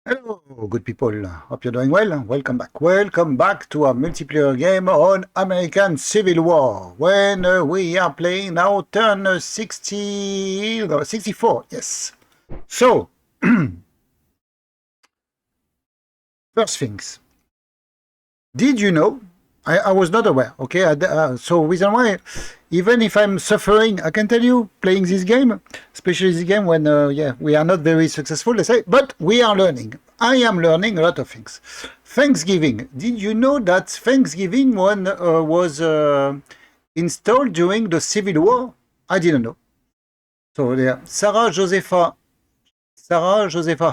Hello, good people. Hope you're doing well. Welcome back. Welcome back to our multiplayer game on American Civil War. When we are playing now turn 64. Yes. So, first things. Did you know? I was not aware. Okay. So reason why, even if I'm suffering, I can tell you playing this game, especially this game when we are not very successful. Let's say, but we are learning. I am learning a lot of things. Thanksgiving. Did you know that Thanksgiving one was installed during the Civil War? I didn't know. So there, Sarah Josepha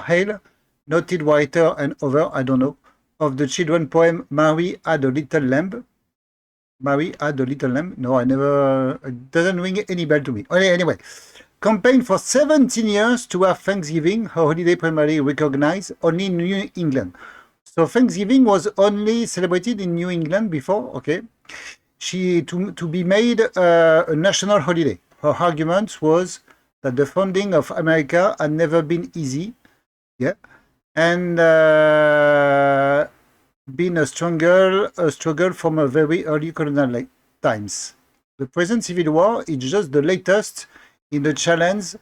Hale, noted writer and author, I don't know, of the children poem Mary Had a Little Lamb. Mary Had a Little Lamb. No, I never. It doesn't ring any bell to me. Anyway, campaigned for 17 years to have Thanksgiving, a holiday primarily recognized only in New England. So Thanksgiving was only celebrated in New England before, okay? To be made a national holiday. Her argument was that the founding of America had never been easy, yeah, and been a struggle from a very early colonial times. The present civil war is just the latest in the challenge,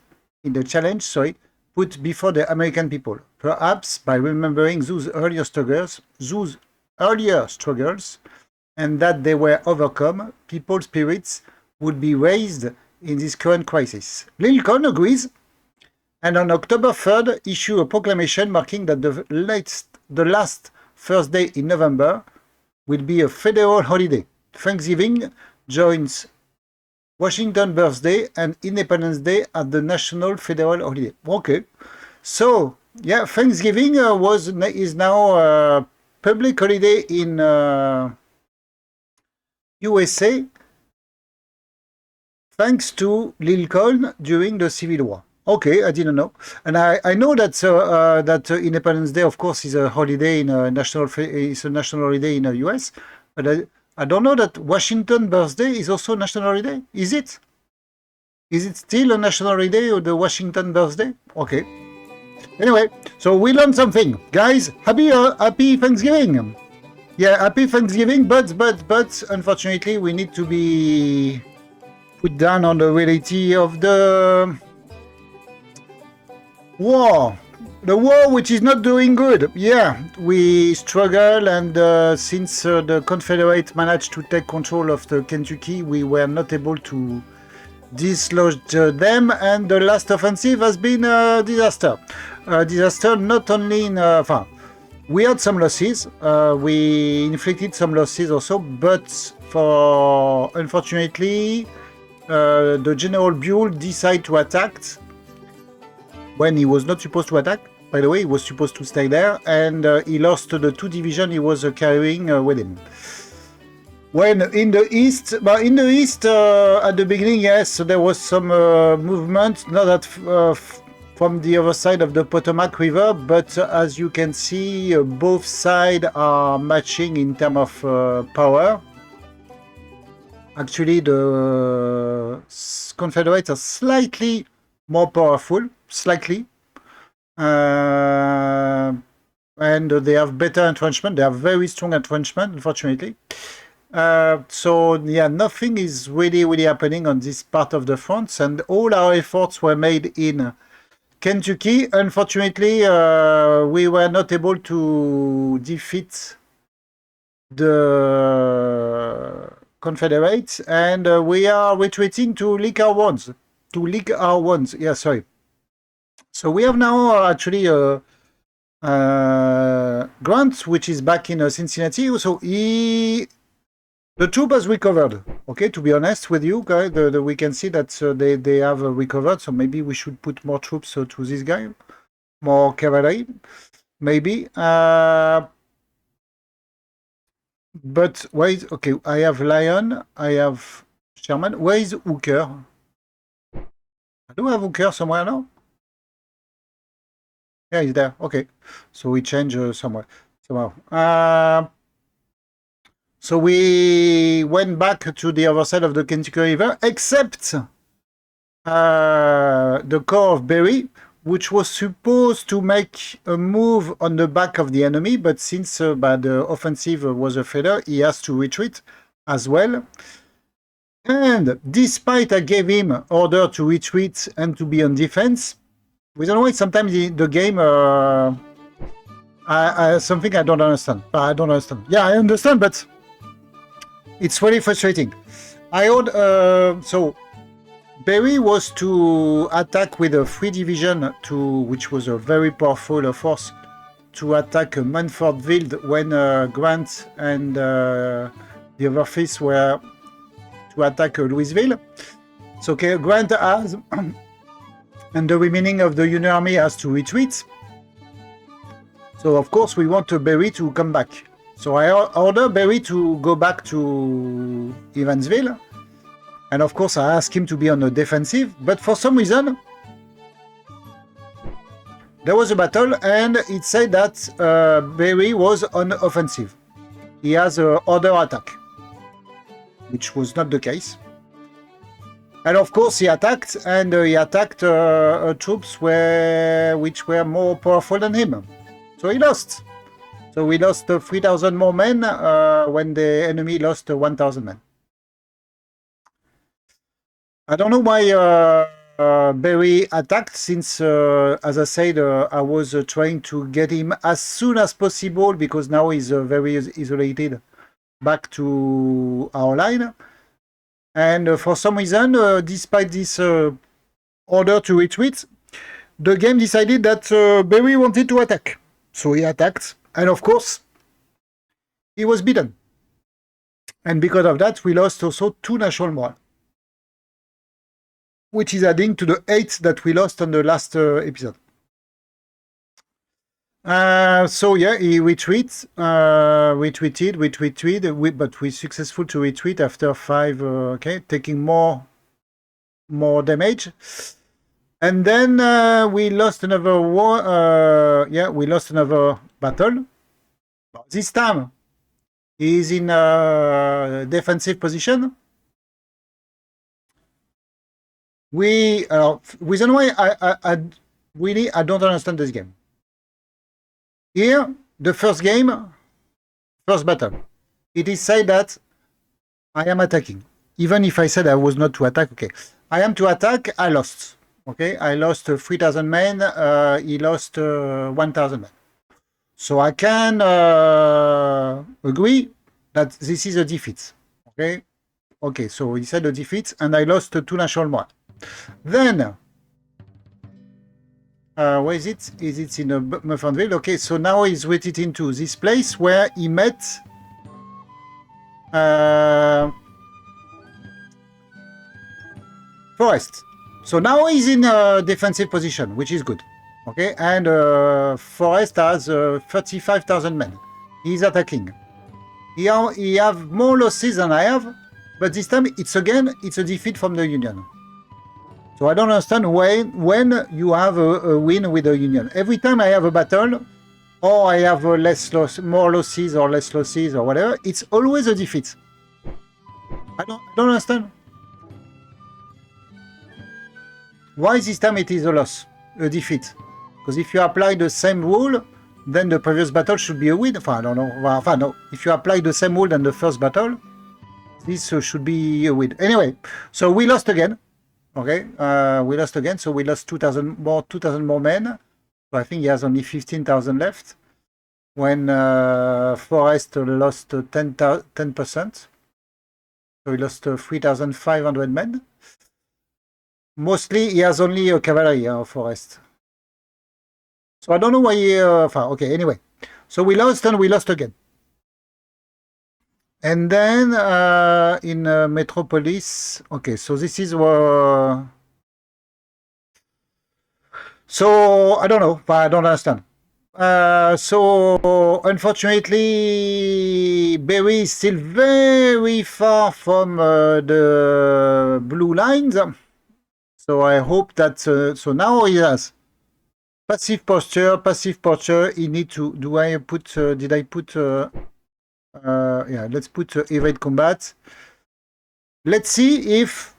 put before the American people. Perhaps by remembering those earlier struggles, and that they were overcome, people's spirits would be raised in this current crisis. Lincoln agrees, and on October 3rd, issue a proclamation marking that the last Thursday in November will be a federal holiday. Thanksgiving joins Washington birthday and Independence Day as the national federal holiday. Okay, so yeah, Thanksgiving is now a public holiday in USA thanks to Lincoln during the Civil War. Okay, I didn't know, and I know that Independence Day, of course, is a holiday in a national holiday in the U.S. But I don't know that Washington birthday is also a national holiday. Is it? Is it still a national holiday or the Washington birthday? Okay. Anyway, so we learned something, guys. Happy Thanksgiving. Yeah, happy Thanksgiving. But unfortunately, we need to be put down on the reality of the war. The war, which is not doing good. Yeah, we struggle, and since the Confederate managed to take control of the Kentucky, we were not able to dislodge them, and the last offensive has been a disaster. Disaster not only in... we had some losses. We inflicted some losses also, but unfortunately, the General Buell decided to attack when he was not supposed to attack. By the way, he was supposed to stay there, and he lost the 2 divisions he was carrying with him. When in the east, at the beginning, yes, there was some movement, not that from the other side of the Potomac River, but as you can see, both sides are matching in terms of power. Actually, the Confederates are slightly more powerful, slightly, and they have better entrenchment. They have very strong entrenchment, unfortunately. So yeah, nothing is really happening on this part of the front, and all our efforts were made in Kentucky. Unfortunately, we were not able to defeat the Confederates, and we are retreating to lick our wounds. Yeah, sorry. So we have now actually Grant, which is back in Cincinnati. So the troop has recovered. Okay, to be honest with you, guys, we can see that they have recovered. So maybe we should put more troops to this guy, more cavalry, maybe. But where is... Okay, I have Lyon, I have Sherman. Where is Hooker? I do have Hooker somewhere now? Yeah, he's there. Okay. So we change somehow. So we went back to the other side of the Kentucky River, except the corps of Berry, which was supposed to make a move on the back of the enemy, but since the offensive was a failure, he has to retreat as well. And despite I gave him order to retreat and to be on defense, we don't know why sometimes the game something I don't understand. I don't understand. Yeah, I understand, but it's really frustrating. I heard so Berry was to attack with a 3 division which was a very powerful force to attack Munfordville when Grant and the other forces were to attack Louisville. So okay, Grant has and the remaining of the Union Army has to retreat. So of course we want Berry to come back. So I order Berry to go back to Evansville. And of course I ask him to be on the defensive. But for some reason, there was a battle and it said that Berry was on offensive. He has an order attack, which was not the case. And of course he attacked, and he attacked troops which were more powerful than him. So he lost. So we lost 3,000 more men when the enemy lost 1,000 men. I don't know why Berry attacked, since, as I said, I was trying to get him as soon as possible, because now he's very isolated back to our line. And for some reason, despite this order to retreat, the game decided that Berry wanted to attack. So he attacked, and of course, he was beaten. And because of that, we lost also 2 national morale, which is adding to the 8 that we lost on the last episode. So yeah, he retreated, but we successful to retreat after 5, taking more damage. And then we lost another war. We lost another battle. This time, he's in a defensive position. Reason why I don't understand this game. Here, the first battle, it is said that I am attacking. Even if I said I was not to attack, okay. I am to attack, I lost. Okay, I lost 3,000 men, he lost 1,000 men. So I can agree that this is a defeat. Okay, so he said a defeat, and I lost 2 national morale. Then, where is it? Is it in Munfordville? Okay, so now he's retreating to this place where he met Forrest. So now he's in a defensive position, which is good. Okay, and Forrest has 35,000 men. He's attacking. He have more losses than I have, but this time it's a defeat from the Union. So I don't understand when you have a win with the Union. Every time I have a battle, or I have more losses or less losses or whatever, it's always a defeat. I don't understand. Why this time it is a loss, a defeat? Because if you apply the same rule, then the previous battle should be a win. I don't know. No. If you apply the same rule than the first battle, this should be a win. Anyway, so we lost again. Okay, we lost again. So we lost 2,000 more men. So I think he has only 15,000 left. When Forrest lost 10%. So he lost 3,500 men. Mostly, he has only a cavalry, Forrest. So I don't know why okay, anyway. So we lost and we lost again. And then in Metropolis, okay, so this is so I don't know, I don't understand. So unfortunately, Berry is still very far from the blue lines. So I hope that so now he has passive posture. He need to. Do I put? Did I put? Yeah, let's put evade combat. Let's see if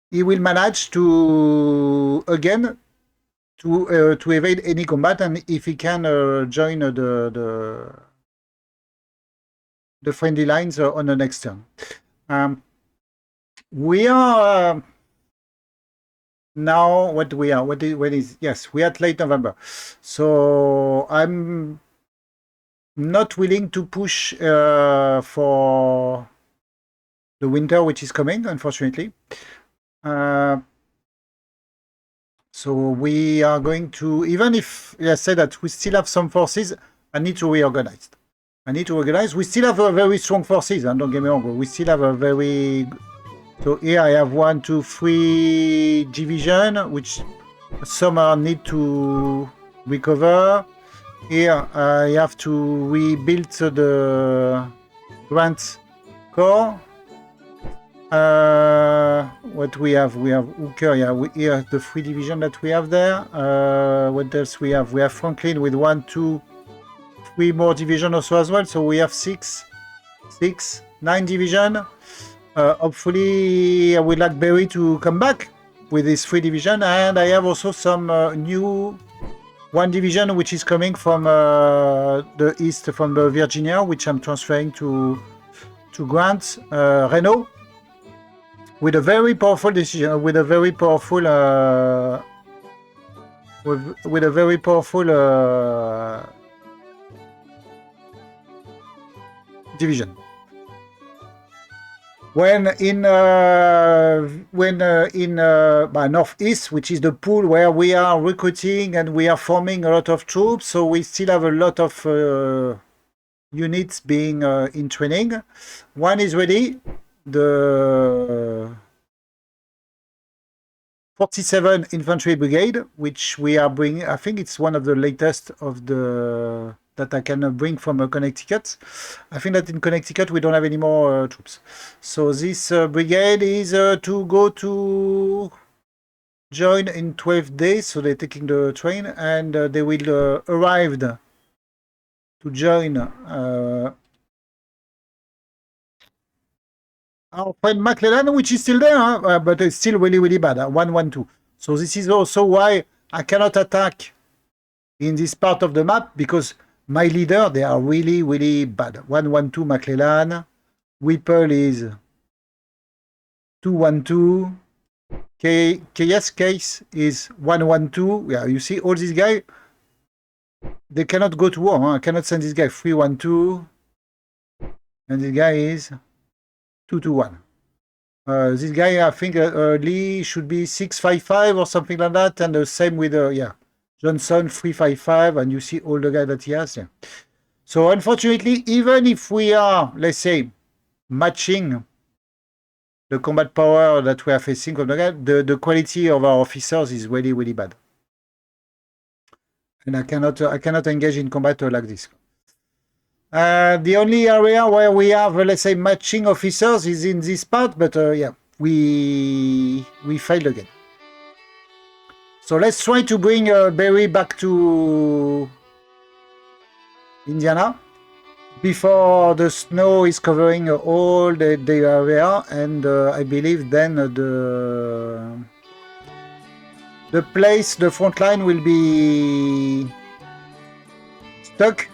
he will manage to again to evade any combat, and if he can join the friendly lines on the next turn. We are now what we are. What is yes? We are at late November, so I'm not willing to push for the winter, which is coming, unfortunately. So we are going to, even if I say that we still have some forces, I need to reorganize. We still have a very strong forces, and don't get me wrong, we still have a very... So here I have 1, 2, 3 division, which some are need to recover. Here I have to rebuild the Grant Corps. What we have? We have Hooker, yeah, here the 3 division that we have there. What else we have? We have Franklin with 1, 2, 3 more division also as well. So we have 9 division. Hopefully I would like Berry to come back with this 3 division, and I have also some new 1 division which is coming from the east, from the Virginia, which I'm transferring to Grant, Reno, with a very powerful decision, with a very powerful division. When in northeast, which is the pool where we are recruiting and we are forming a lot of troops, so we still have a lot of units being in training. One is ready, the 47 Infantry Brigade, which we are bringing. I think it's one of the latest of the that I can bring from Connecticut. I think that in Connecticut we don't have any more troops. So this brigade is to go to join in 12 days. So they're taking the train, and they will arrive to join our friend McClellan, which is still there, but it's still really, really bad, 112. So this is also why I cannot attack in this part of the map, because my leader, they are really, really bad. 112 McClellan. Whipple is 212. Yes, Case is 112. Yeah, you see, all these guys, they cannot go to war. I cannot send this guy 312. And this guy is 221. This guy, I think Lee should be 655 or something like that. And the same with, Johnson 355, and you see all the guys that he has. Yeah. So unfortunately, even if we are, let's say, matching the combat power that we are facing from the guy, the quality of our officers is really, really bad. And I cannot engage in combat like this. The only area where we have, let's say, matching officers is in this part, but yeah, we failed again. So let's try to bring Berry back to Indiana before the snow is covering all the area, and I believe then the place, the front line will be stuck,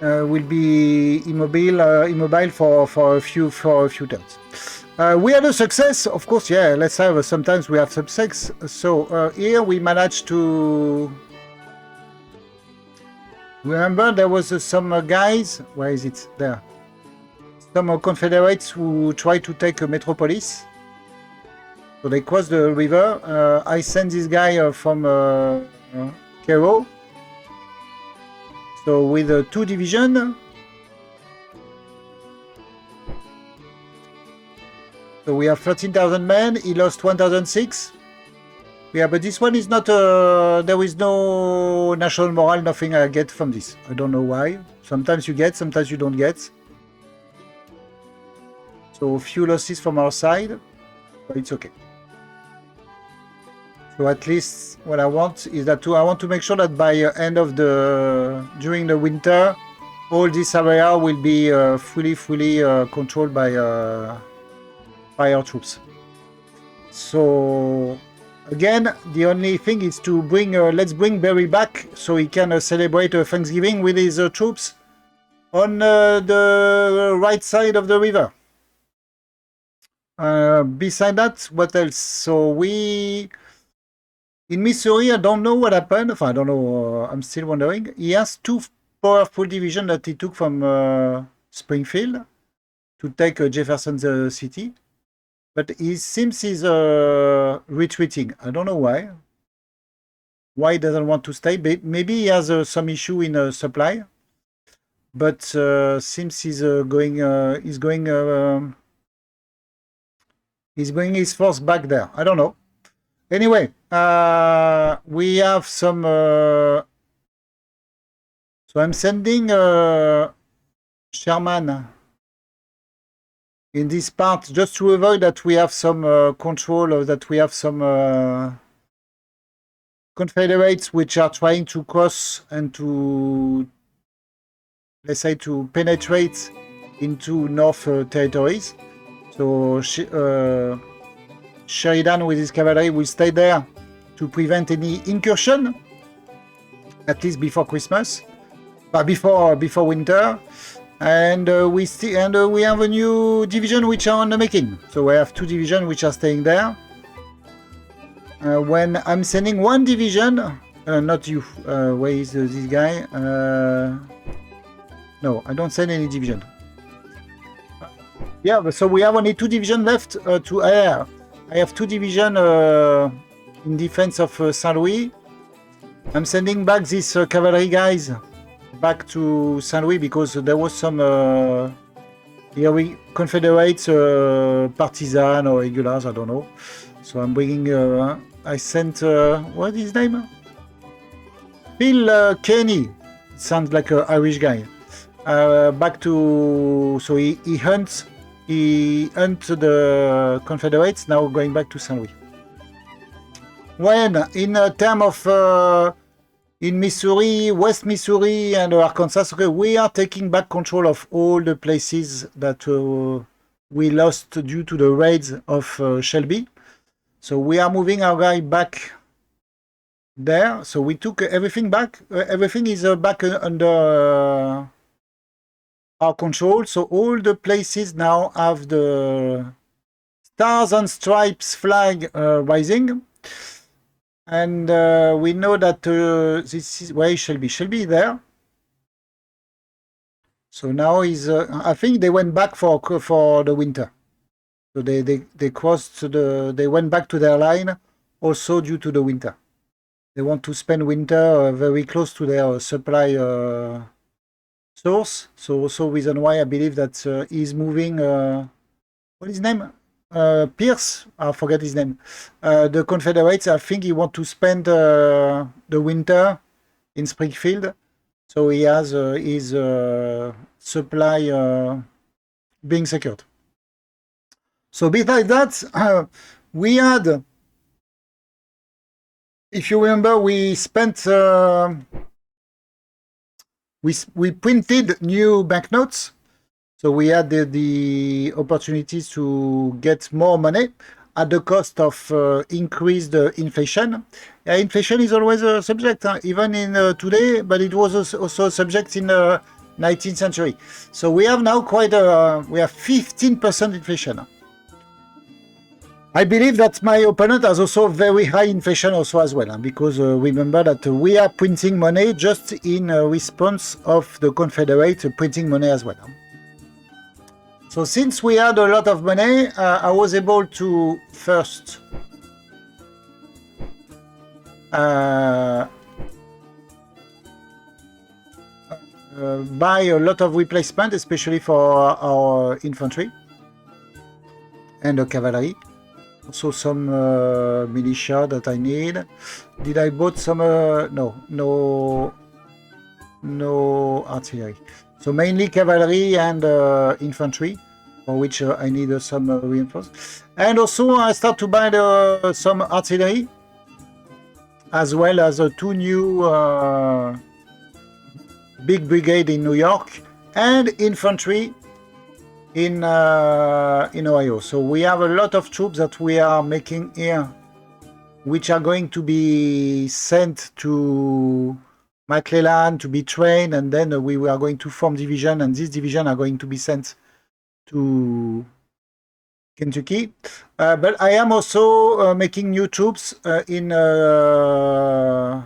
will be immobile for a few turns. We had a success, of course. Yeah, let's have. Sometimes we have success. So here we managed to. Remember, there was some guys. Where is it? There. Some Confederates who tried to take a metropolis. So they crossed the river. I sent this guy from Cairo. So with 2 divisions. So we have 13,000 men. He lost 1,006. Yeah, but this one is not. There is no national morale. Nothing I get from this. I don't know why. Sometimes you get, sometimes you don't get. So few losses from our side, but it's okay. So at least what I want is that I want to make sure that by end of during the winter, all this area will be fully controlled by our troops. So Again, the only thing is to bring, let's bring Barry back so he can celebrate Thanksgiving with his troops on the right side of the river. Beside that, what else? So in Missouri, I don't know what happened. I don't know. I'm still wondering. He has two powerful divisions that he took from Springfield to take Jefferson City. But he seems he's retreating. I don't know why. Why he doesn't want to stay? Maybe he has some issue in supply. But seems he's bringing his force back there. I don't know. Anyway, we have some. So I'm sending Sherman in this part just to avoid that we have some control or that we have some Confederates which are trying to cross and to, let's say, to penetrate into North territories. So Sheridan with his cavalry will stay there to prevent any incursion, at least before Christmas, but before winter. And we have a new division which are on the making. So we have two divisions which are staying there. When I'm sending one division, not you. Where is this guy? No, I don't send any division. Yeah, so we have only two divisions left to air. I have two divisions in defense of Saint Louis. I'm sending back these cavalry guys back to Saint Louis because there was some Confederate partisan or regulars, I don't know. So I'm bringing. I sent what is his name? Phil Kenny. Sounds like an Irish guy. Back to. So he hunts. He hunts the Confederates. Now going back to Saint Louis. When in terms of in Missouri, West Missouri, and Arkansas, okay, we are taking back control of all the places that we lost due to the raids of Shelby. So we are moving our guy back there. So we took everything back. Everything is back under our control. So all the places now have the Stars and Stripes flag rising. And we know that this is where Shelby. Shelby there. So now I think they went back for the winter. So they crossed they went back to their line also due to the winter. They want to spend winter very close to their supply source. So also reason why I believe that he's moving. What is his name? Pierce, I forget his name. The Confederates, I think he wants to spend the winter in Springfield, so he has his supply being secured. So besides that, we had, if you remember, we spent we printed new banknotes. So we had the opportunities to get more money at the cost of increased inflation. Inflation is always a subject, even in today, but it was also a subject in the 19th century. So we have now we have 15% inflation. I believe that my opponent has also very high inflation also as well, because remember that we are printing money just in response of the Confederate printing money as well. So since we had a lot of money, I was able to first buy a lot of replacement, especially for our infantry and the cavalry. Also some militia that I need. Did I bought some? No artillery. So mainly cavalry and infantry, for which I need some reinforcements. And also I start to buy some artillery, as well as two new big brigade in New York and infantry in Ohio. So we have a lot of troops that we are making here which are going to be sent to McClellan to be trained, and then we are going to form division, and this division are going to be sent to Kentucky. But I am also making new troops in the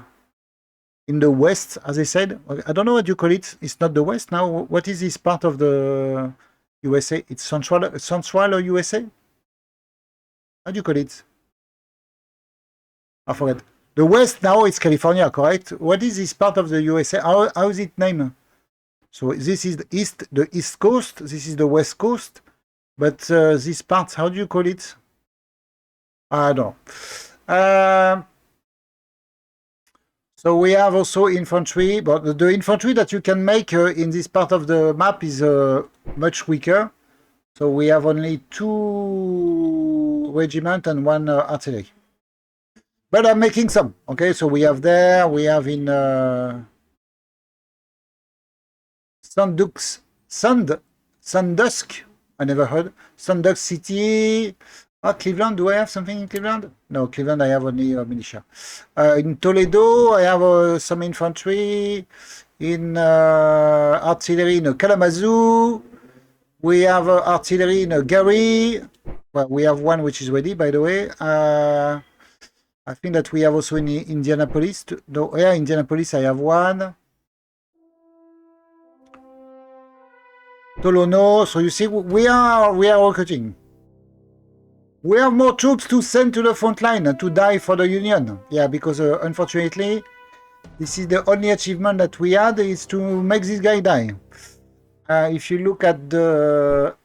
west, as I said. I don't know what you call it. It's not the west now. What is this part of the USA? It's central USA? How do you call it? I forget. The west now is California, correct? What is this part of the USA? How is it named? So this is the east coast. This is the west coast. But this part, how do you call it? I don't know. So we have also infantry, but the infantry that you can make in this part of the map is much weaker. So we have only 2 regiments and 1 artillery. But I'm making some. Okay, so we have there, we have in Sandusky. I never heard. Sandusky City. Oh, Cleveland. Do I have something in Cleveland? No, Cleveland, I have only militia. In Toledo, I have some infantry. In artillery in Kalamazoo. We have artillery in Gary. Well, we have 1 which is ready, by the way. I think that we have also in Indianapolis. No, yeah, Indianapolis, I have 1. Tolono. So you see, we are recruiting. We have more troops to send to the front line to die for the Union. Yeah, because unfortunately, this is the only achievement that we had is to make this guy die. If you look at the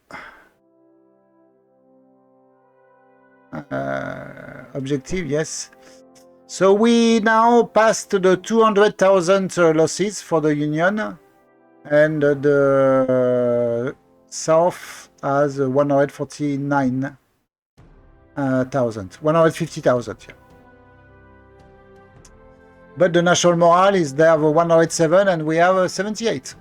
objective, yes. So we now passed the 200,000 losses for the Union, and the South has 149,000, 150,000. Yeah. But the national morale is there 107, and we have 78.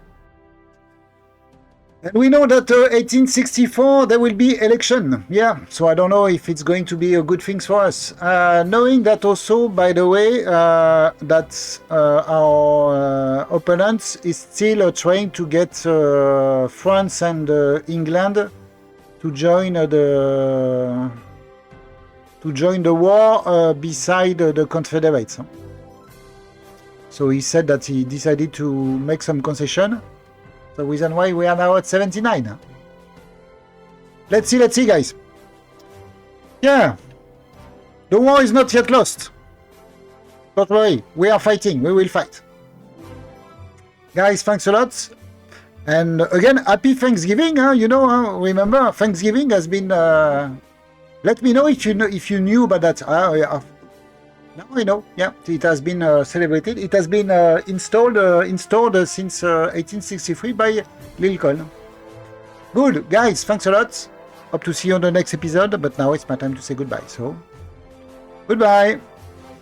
And we know that 1864 there will be election. Yeah, so I don't know if it's going to be a good thing for us. Knowing that also, by the way, that our opponents is still trying to get France and England to join the war beside the Confederates. So he said that he decided to make some concession. The reason why we are now at 79. Let's see, guys. Yeah. The war is not yet lost. Don't worry. We are fighting. We will fight. Guys, thanks a lot. And again, happy Thanksgiving. Remember, Thanksgiving has been... let me know if you knew about that. Now I know. Yeah, it has been celebrated. It has been installed since 1863 by Lincoln. Good, guys. Thanks a lot. Hope to see you on the next episode. But now it's my time to say goodbye. So, goodbye.